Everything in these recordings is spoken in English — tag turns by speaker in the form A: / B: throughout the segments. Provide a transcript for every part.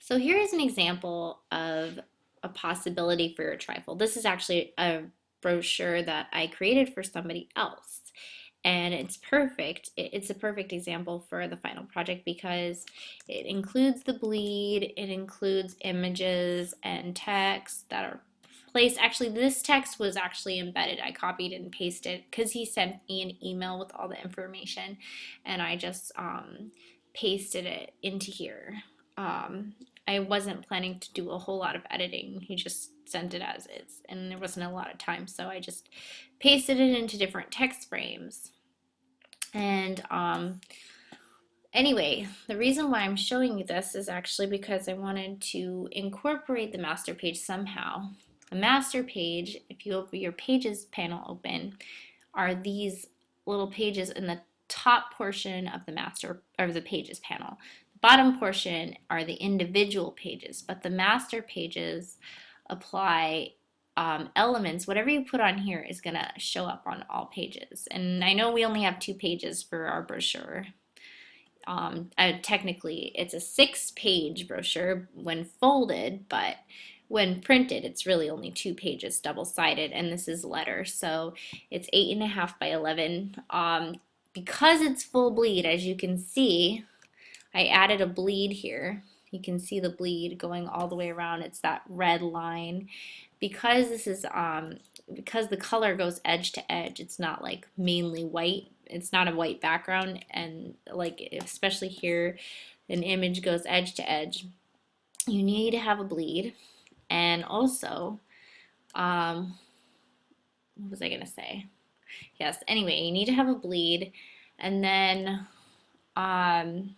A: So here is an example of a possibility for your trifold. This is actually a brochure that I created for somebody else. And it's perfect. It's a perfect example for the final project because it includes the bleed, it includes images and text that are placed. Actually, this text was actually embedded. I copied and pasted because he sent me an email with all the information, and I just pasted it into here. I wasn't planning to do a whole lot of editing. He just sent it as is, and there wasn't a lot of time, so I just pasted it into different text frames. And anyway, the reason why I'm showing you this is actually because I wanted to incorporate the master page somehow. A master page, if you open your pages panel open, are these little pages in the top portion of the master or the pages panel. The bottom portion are the individual pages, but the master pages apply elements. Whatever you put on here is going to show up on all pages. And I know we only have 2 pages for our brochure. Technically, it's a 6-page brochure when folded, but when printed, it's really only 2 pages, double-sided, and this is letter, so it's 8.5 by 11. Because it's full bleed, as you can see, I added a bleed here. You can see the bleed going all the way around. It's that red line. Because this is because the color goes edge to edge, it's not like mainly white. It's not a white background, and like especially here, an image goes edge to edge. You need to have a bleed, and also, what was I gonna say? Yes. Anyway, you need to have a bleed, and then, man,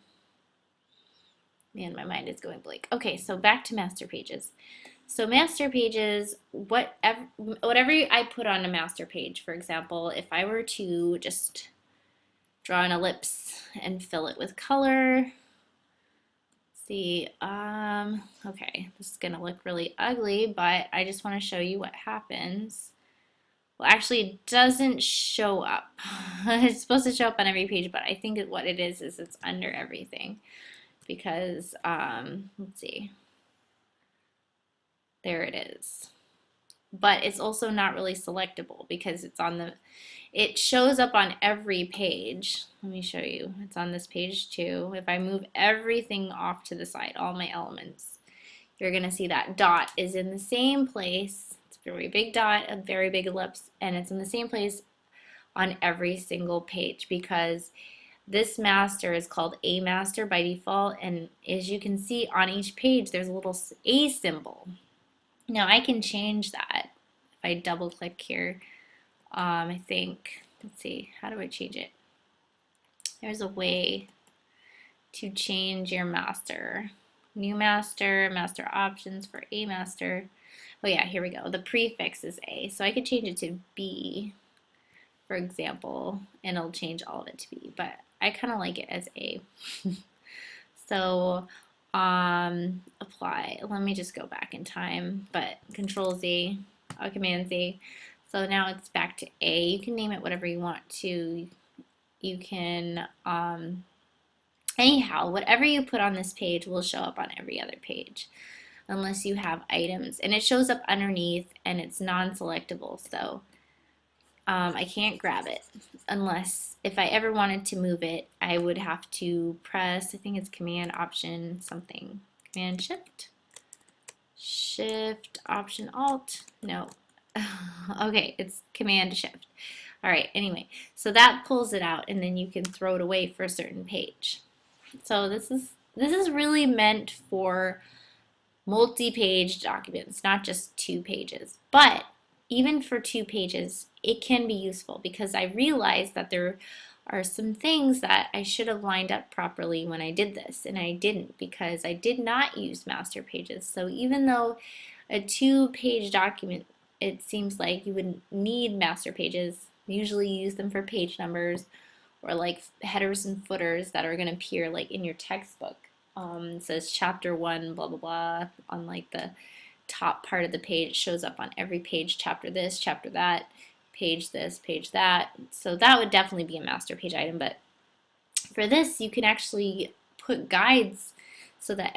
A: my mind is going blank. Okay, so back to master pages. So master pages, whatever I put on a master page, for example, if I were to just draw an ellipse and fill it with color, see, okay, this is gonna look really ugly, but I just want to show you what happens. Well, actually, it doesn't show up. It's supposed to show up on every page, but I think what it is it's under everything because, let's see. There it is. But it's also not really selectable because it's on the, it shows up on every page. Let me show you. It's on this page too. If I move everything off to the side, all my elements, you're gonna see that dot is in the same place. It's a very big dot, a very big ellipse, and it's in the same place on every single page because this master is called a master by default, and as you can see on each page there's a little A symbol. Now I can change that if I double click here. I think, let's see, how do I change it? There's a way to change your master. New master, master options for a master. Oh yeah, here we go. The prefix is A. So I could change it to B, for example, and it'll change all of it to B, but I kind of like it as A. So apply. Let me just go back in time, but Control Z, Command Z. So now it's back to A. You can name it whatever you want to. You can, anyhow, whatever you put on this page will show up on every other page unless you have items. And it shows up underneath and it's non-selectable. So I can't grab it unless, if I ever wanted to move it, I would have to press, I think it's Command Option something. Command Shift Option Alt, no. Okay, it's Command Shift. All right, anyway, so that pulls it out and then you can throw it away for a certain page. So this is really meant for multi-page documents, not just 2 pages. But even for 2 pages, it can be useful because I realized that there are some things that I should have lined up properly when I did this, and I didn't because I did not use master pages. So even though a 2-page document, it seems like you would need master pages, usually use them for page numbers or like headers and footers that are going to appear like in your textbook. It says chapter 1 blah blah blah on like the top part of the page. It shows up on every page, chapter this, chapter that, page this, page that. So that would definitely be a master page item, but for this you can actually put guides so that